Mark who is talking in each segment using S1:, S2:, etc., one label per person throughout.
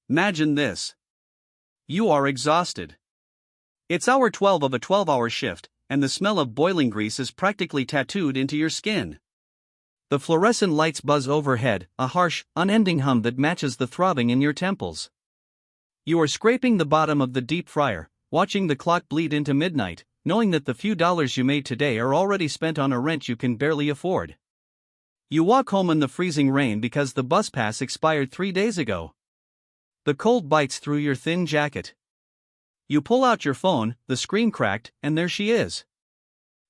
S1: Imagine this. You are exhausted. It's hour 12 of a 12-hour shift, and the smell of boiling grease is practically tattooed into your skin. The fluorescent lights buzz overhead, a harsh, unending hum that matches the throbbing in your temples. You are scraping the bottom of the deep fryer, watching the clock bleed into midnight, knowing that the few dollars you made today are already spent on a rent you can barely afford. You walk home in the freezing rain because the bus pass expired 3 days ago. The cold bites through your thin jacket. You pull out your phone, the screen cracked, and there she is.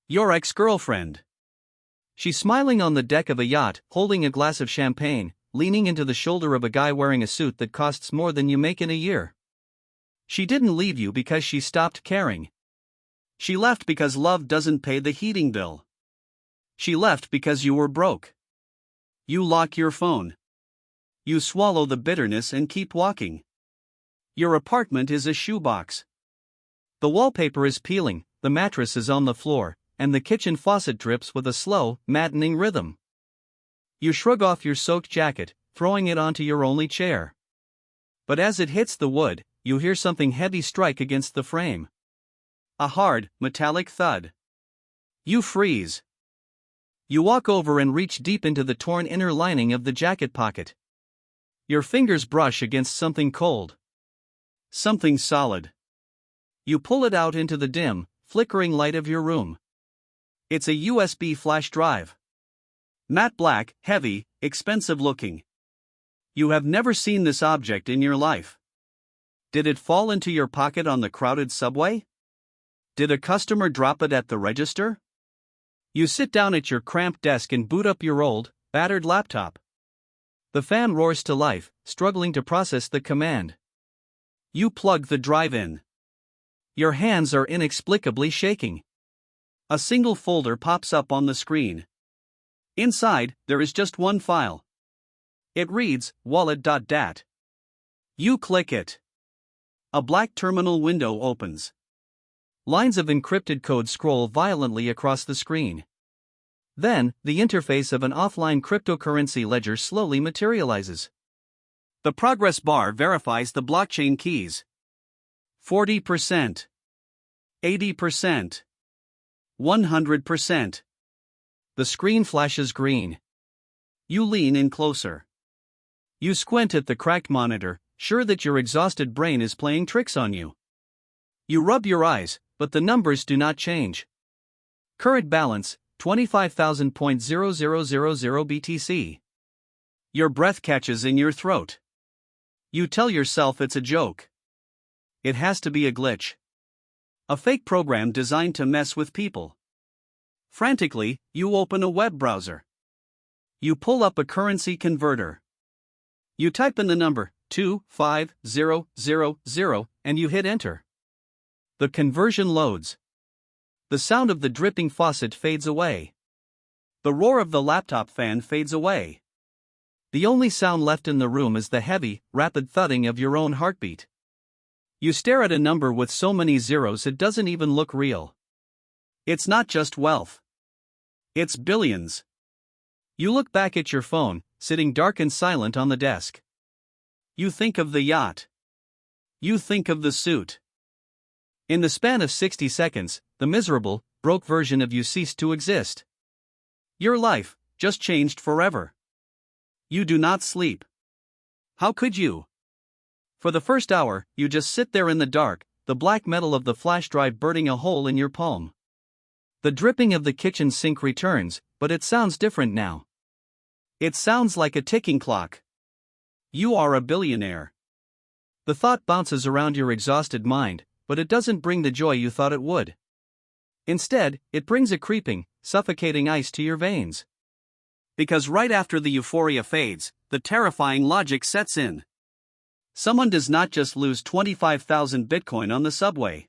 S1: Your ex-girlfriend. She's smiling on the deck of a yacht, holding a glass of champagne, leaning into the shoulder of a guy wearing a suit that costs more than you make in a year. She didn't leave you because she stopped caring. She left because love doesn't pay the heating bill. She left because you were broke. You lock your phone. You swallow the bitterness and keep walking. Your apartment is a shoebox. The wallpaper is peeling, the mattress is on the floor, and the kitchen faucet drips with a slow, maddening rhythm. You shrug off your soaked jacket, throwing it onto your only chair. But as it hits the wood, you hear something heavy strike against the frame. A hard, metallic thud. You freeze. You walk over and reach deep into the torn inner lining of the jacket pocket. Your fingers brush against something cold. Something solid. You pull it out into the dim, flickering light of your room. It's a USB flash drive. Matte black, heavy, expensive looking. You have never seen this object in your life. Did it fall into your pocket on the crowded subway? Did a customer drop it at the register? You sit down at your cramped desk and boot up your old, battered laptop. The fan roars to life, struggling to process the command. You plug the drive in. Your hands are inexplicably shaking. A single folder pops up on the screen. Inside, there is just one file. It reads, wallet.dat. You click it. A black terminal window opens. Lines of encrypted code scroll violently across the screen. Then, the interface of an offline cryptocurrency ledger slowly materializes. The progress bar verifies the blockchain keys. 40%. 80%. 100%. The screen flashes green. You lean in closer. You squint at the cracked monitor, sure that your exhausted brain is playing tricks on you. You rub your eyes, but the numbers do not change. Current balance, 25,000.0000 BTC. Your breath catches in your throat. You tell yourself it's a joke. It has to be a glitch. A fake program designed to mess with people. Frantically, you open a web browser. You pull up a currency converter. You type in the number 25000 and you hit enter. The conversion loads. The sound of the dripping faucet fades away. The roar of the laptop fan fades away. The only sound left in the room is the heavy, rapid thudding of your own heartbeat. You stare at a number with so many zeros it doesn't even look real. It's not just wealth. It's billions. You look back at your phone, sitting dark and silent on the desk. You think of the yacht. You think of the suit. In the span of 60 seconds, the miserable, broke version of you ceased to exist. Your life just changed forever. You do not sleep. How could you? For the first hour, you just sit there in the dark, the black metal of the flash drive burning a hole in your palm. The dripping of the kitchen sink returns, but it sounds different now. It sounds like a ticking clock. You are a billionaire. The thought bounces around your exhausted mind, but it doesn't bring the joy you thought it would. Instead, it brings a creeping, suffocating ice to your veins. Because right after the euphoria fades, the terrifying logic sets in. Someone does not just lose 25,000 Bitcoin on the subway.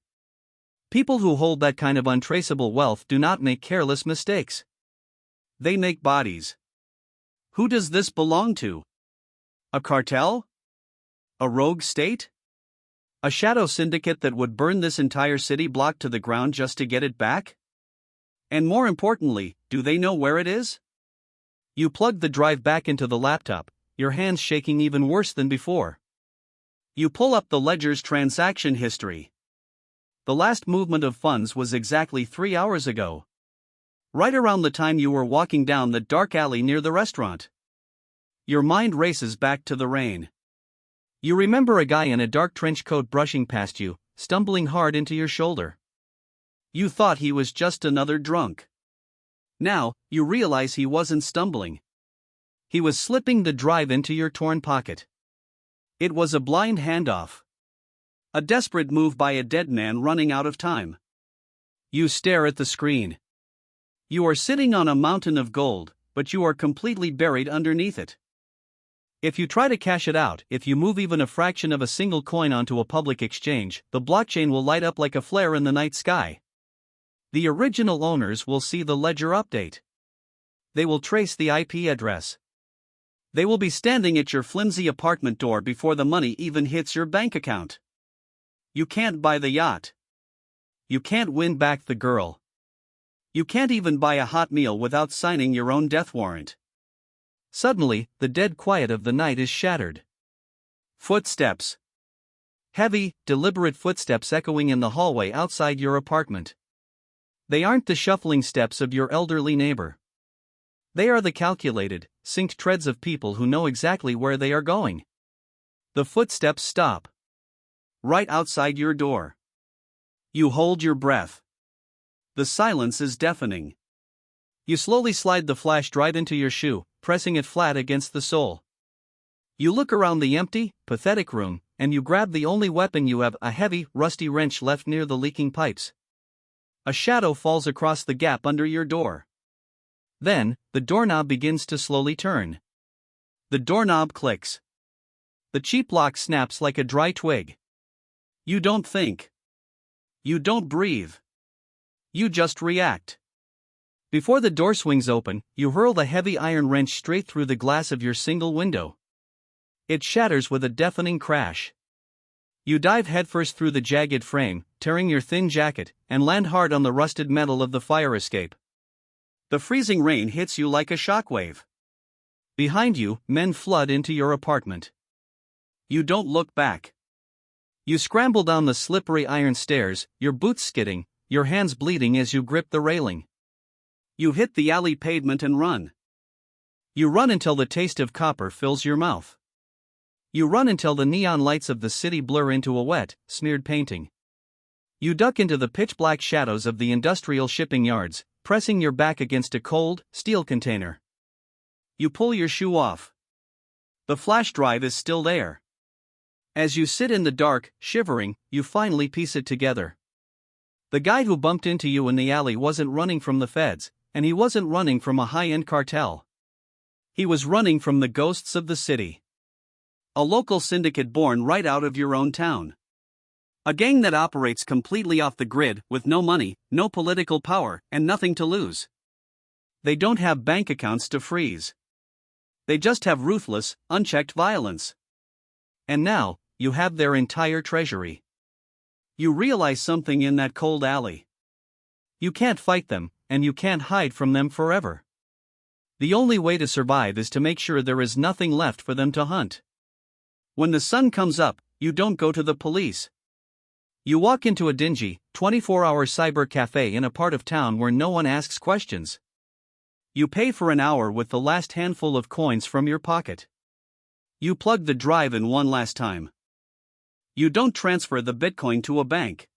S1: People who hold that kind of untraceable wealth do not make careless mistakes. They make bodies. Who does this belong to? A cartel? A rogue state? A shadow syndicate that would burn this entire city block to the ground just to get it back? And more importantly, do they know where it is? You plug the drive back into the laptop, your hands shaking even worse than before. You pull up the ledger's transaction history. The last movement of funds was exactly 3 hours ago. Right around the time you were walking down the dark alley near the restaurant. Your mind races back to the rain. You remember a guy in a dark trench coat brushing past you, stumbling hard into your shoulder. You thought he was just another drunk. Now, you realize he wasn't stumbling. He was slipping the drive into your torn pocket. It was a blind handoff. A desperate move by a dead man running out of time. You stare at the screen. You are sitting on a mountain of gold, but you are completely buried underneath it. If you try to cash it out, if you move even a fraction of a single coin onto a public exchange, the blockchain will light up like a flare in the night sky. The original owners will see the ledger update. They will trace the IP address. They will be standing at your flimsy apartment door before the money even hits your bank account. You can't buy the yacht. You can't win back the girl. You can't even buy a hot meal without signing your own death warrant. Suddenly, the dead quiet of the night is shattered. Footsteps. Heavy, deliberate footsteps echoing in the hallway outside your apartment. They aren't the shuffling steps of your elderly neighbor. They are the calculated, synced treads of people who know exactly where they are going. The footsteps stop. Right outside your door. You hold your breath. The silence is deafening. You slowly slide the flash drive into your shoe, pressing it flat against the sole. You look around the empty, pathetic room, and you grab the only weapon you have, a heavy, rusty wrench left near the leaking pipes. A shadow falls across the gap under your door. Then, the doorknob begins to slowly turn. The doorknob clicks. The cheap lock snaps like a dry twig. You don't think. You don't breathe. You just react. Before the door swings open, you hurl the heavy iron wrench straight through the glass of your single window. It shatters with a deafening crash. You dive headfirst through the jagged frame, tearing your thin jacket, and land hard on the rusted metal of the fire escape. The freezing rain hits you like a shockwave. Behind you, men flood into your apartment. You don't look back. You scramble down the slippery iron stairs, your boots skidding, your hands bleeding as you grip the railing. You hit the alley pavement and run. You run until the taste of copper fills your mouth. You run until the neon lights of the city blur into a wet, smeared painting. You duck into the pitch-black shadows of the industrial shipping yards, pressing your back against a cold, steel container. You pull your shoe off. The flash drive is still there. As you sit in the dark, shivering, you finally piece it together. The guy who bumped into you in the alley wasn't running from the feds, and he wasn't running from a high-end cartel. He was running from the ghosts of the city. A local syndicate born right out of your own town. A gang that operates completely off the grid, with no money, no political power, and nothing to lose. They don't have bank accounts to freeze. They just have ruthless, unchecked violence. And now, you have their entire treasury. You realize something in that cold alley. You can't fight them, and you can't hide from them forever. The only way to survive is to make sure there is nothing left for them to hunt. When the sun comes up, you don't go to the police. You walk into a dingy, 24-hour cyber cafe in a part of town where no one asks questions. You pay for an hour with the last handful of coins from your pocket. You plug the drive in one last time. You don't transfer the Bitcoin to a bank.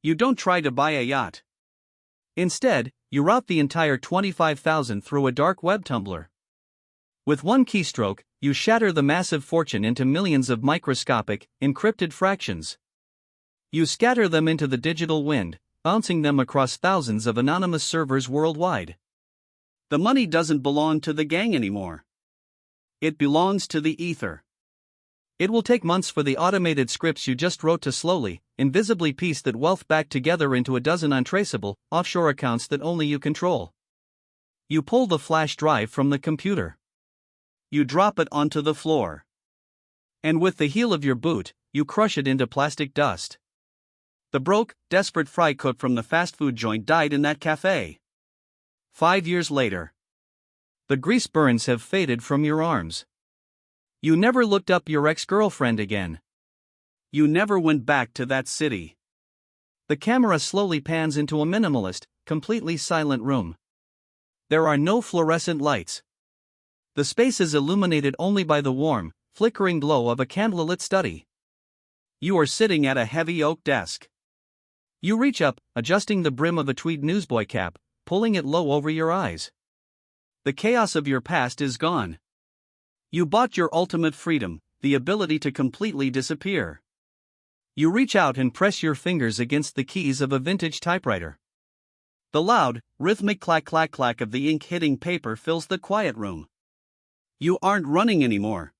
S1: You don't try to buy a yacht. Instead, you route the entire 25,000 through a dark web tumbler. With one keystroke, you shatter the massive fortune into millions of microscopic, encrypted fractions. You scatter them into the digital wind, bouncing them across thousands of anonymous servers worldwide. The money doesn't belong to the gang anymore. It belongs to the ether. It will take months for the automated scripts you just wrote to slowly, invisibly piece that wealth back together into a dozen untraceable, offshore accounts that only you control. You pull the flash drive from the computer. You drop it onto the floor. And with the heel of your boot, you crush it into plastic dust. The broke, desperate fry cook from the fast food joint died in that cafe. 5 years later. The grease burns have faded from your arms. You never looked up your ex-girlfriend again. You never went back to that city. The camera slowly pans into a minimalist, completely silent room. There are no fluorescent lights. The space is illuminated only by the warm, flickering glow of a candlelit study. You are sitting at a heavy oak desk. You reach up, adjusting the brim of a tweed newsboy cap, pulling it low over your eyes. The chaos of your past is gone. You bought your ultimate freedom, the ability to completely disappear. You reach out and press your fingers against the keys of a vintage typewriter. The loud, rhythmic clack-clack-clack of the ink hitting paper fills the quiet room. You aren't running anymore.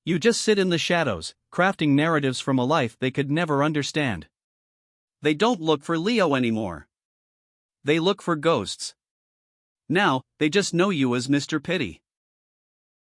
S1: You just sit in the shadows, crafting narratives from a life they could never understand. They don't look for Leo anymore. They look for ghosts. Now, they just know you as Mr. Piddy.